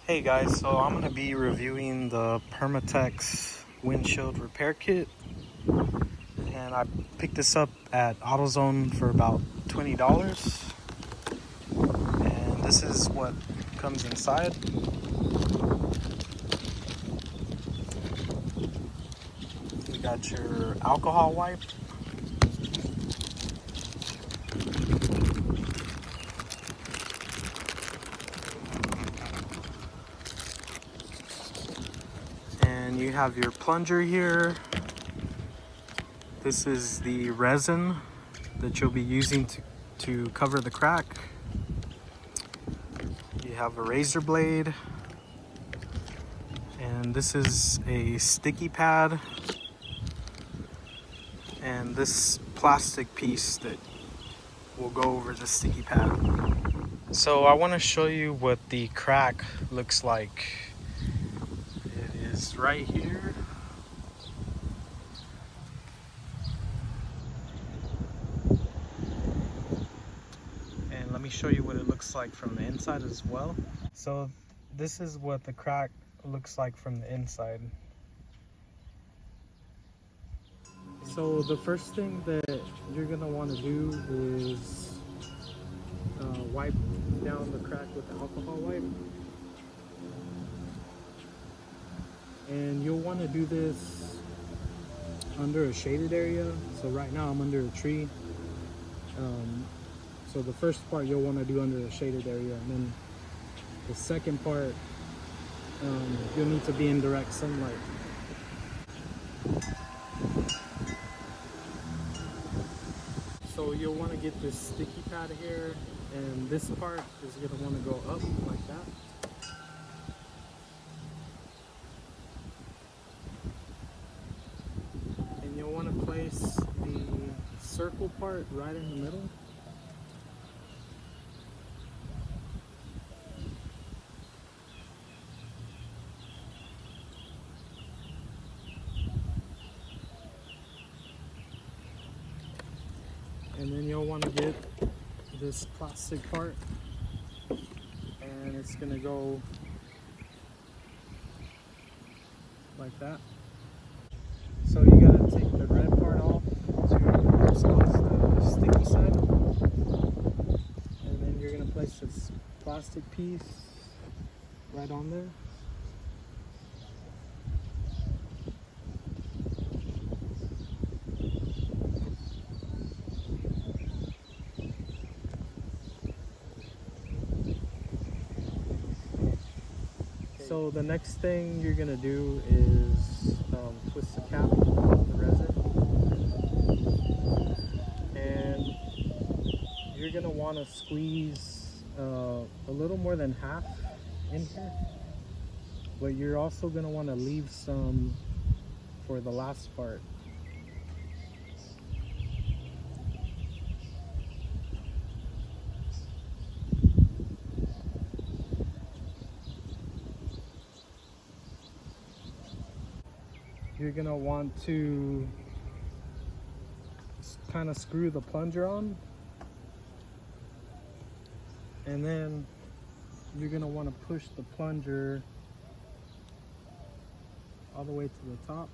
Hey guys, so I'm going to be reviewing the Permatex windshield repair kit, and I picked this up at AutoZone for about $20, and this is what comes inside. We got your alcohol wipe, and you have your plunger here. This is the resin that you'll be using to cover the crack. You have a razor blade, and this is a sticky pad, and this plastic piece that will go over the sticky pad. So I want to show you what the crack looks like. It is right here. And let me show you what it looks like from the inside as well. So this is what the crack looks like from the inside. So the first thing that you're gonna want to do is wipe down the crack with the alcohol wipe. And you'll want to do this under a shaded area. So right now I'm under a tree. So the first part you'll want to do under a shaded area, and then the second part you'll need to be in direct sunlight. So you'll want to get this sticky pad here, and this part is going to want to go up like that. And you'll want to place the circle part right in the middle. And then you'll want to get this plastic part, and it's going to go like that. So you got to take the red part off to expose the sticky side, and then you're going to place this plastic piece right on there. So the next thing you're gonna do is twist the cap off the resin, and you're gonna want to squeeze a little more than half in here, but you're also gonna want to leave some for the last part. You're gonna want to kind of screw the plunger on, and then you're gonna want to push the plunger all the way to the top.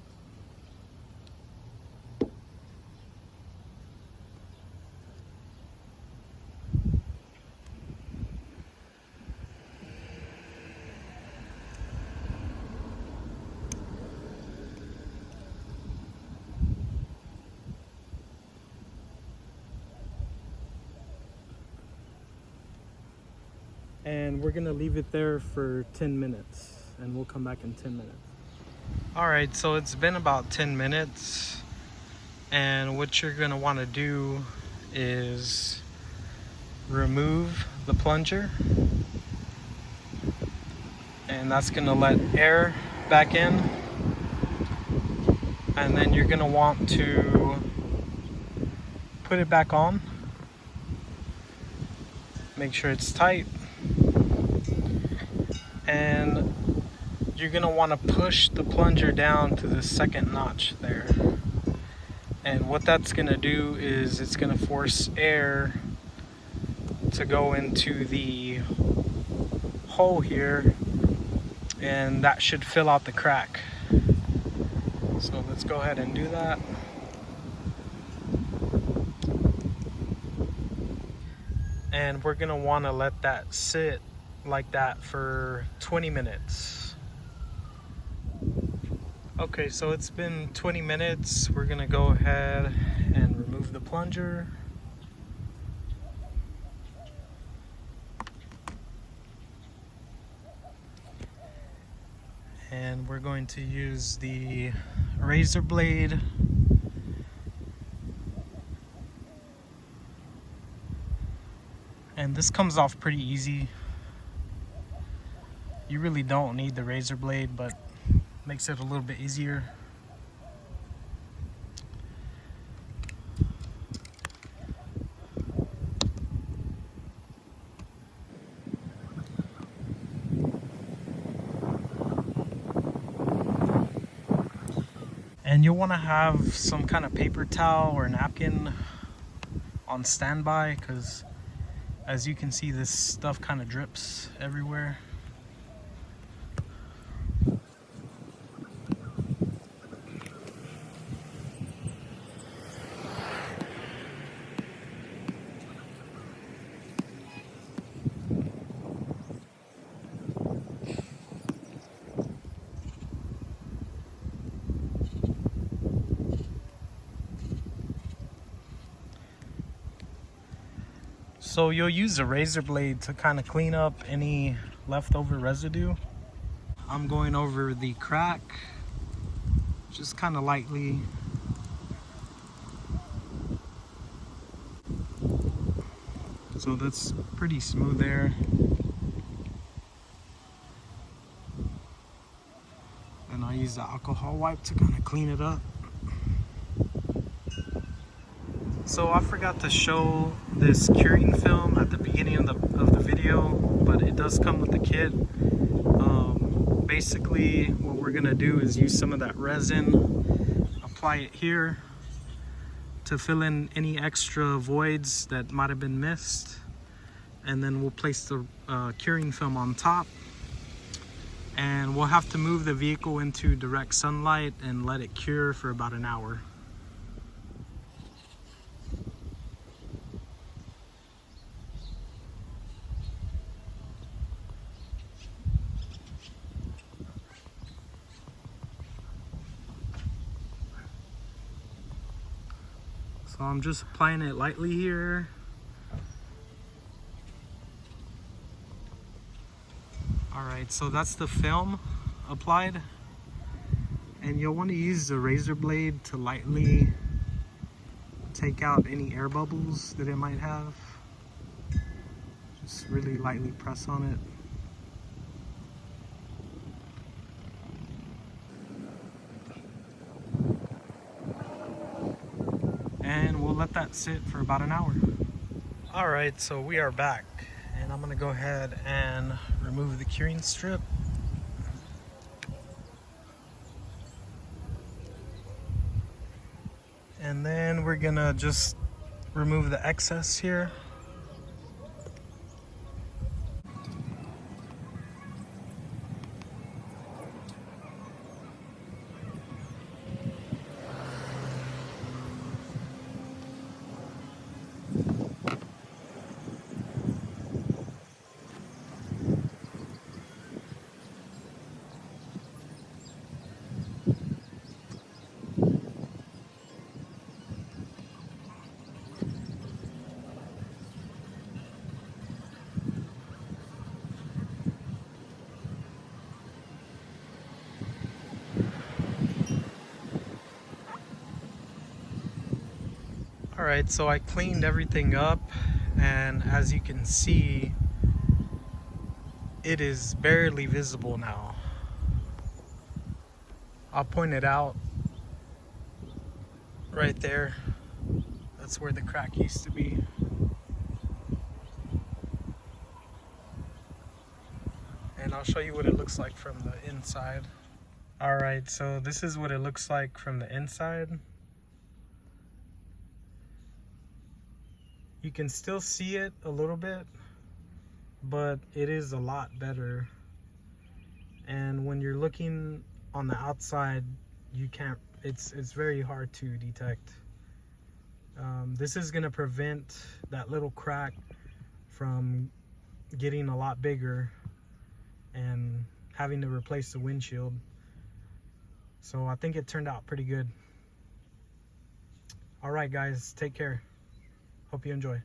And we're gonna leave it there for 10 minutes, and we'll come back in 10 minutes. All right, so it's been about 10 minutes, and what you're gonna wanna do is remove the plunger, and that's gonna let air back in. And then you're gonna want to put it back on. Make sure it's tight. And you're gonna want to push the plunger down to the second notch there. And what that's gonna do is it's gonna force air to go into the hole here and that should fill out the crack. So let's go ahead and do that. And we're gonna want to let that sit like that for 20 minutes. Okay, so it's been 20 minutes. We're gonna go ahead and remove the plunger. And we're going to use the razor blade. And this comes off pretty easy. You really don't need the razor blade, but makes it a little bit easier. And you'll want to have some kind of paper towel or napkin on standby, because as you can see, this stuff kind of drips everywhere. So you'll use a razor blade to kind of clean up any leftover residue. I'm going over the crack just kind of lightly. So that's pretty smooth there. And I use the alcohol wipe to kind of clean it up. So I forgot to show this curing film at the beginning of the video, but it does come with the kit. Basically what we're gonna do is use some of that resin, apply it here to fill in any extra voids that might have been missed, and then we'll place the curing film on top, and we'll have to move the vehicle into direct sunlight and let it cure for about an hour. So I'm just applying it lightly here. Alright, so that's the film applied. And you'll want to use the razor blade to lightly take out any air bubbles that it might have. Just really lightly press on it. And we'll let that sit for about an hour. Alright, so we are back, and I'm going to go ahead and remove the curing strip. And then we're going to just remove the excess here. Alright, so I cleaned everything up, and as you can see, it is barely visible now. I'll point it out right there. That's where the crack used to be. And I'll show you what it looks like from the inside. Alright, so this is what it looks like from the inside. You can still see it a little bit, but it is a lot better. and when you're looking on the outside, you can't, it's very hard to detect. This is going to prevent that little crack from getting a lot bigger and having to replace the windshield. So I think it turned out pretty good. All right, guys, take care. Hope you enjoy.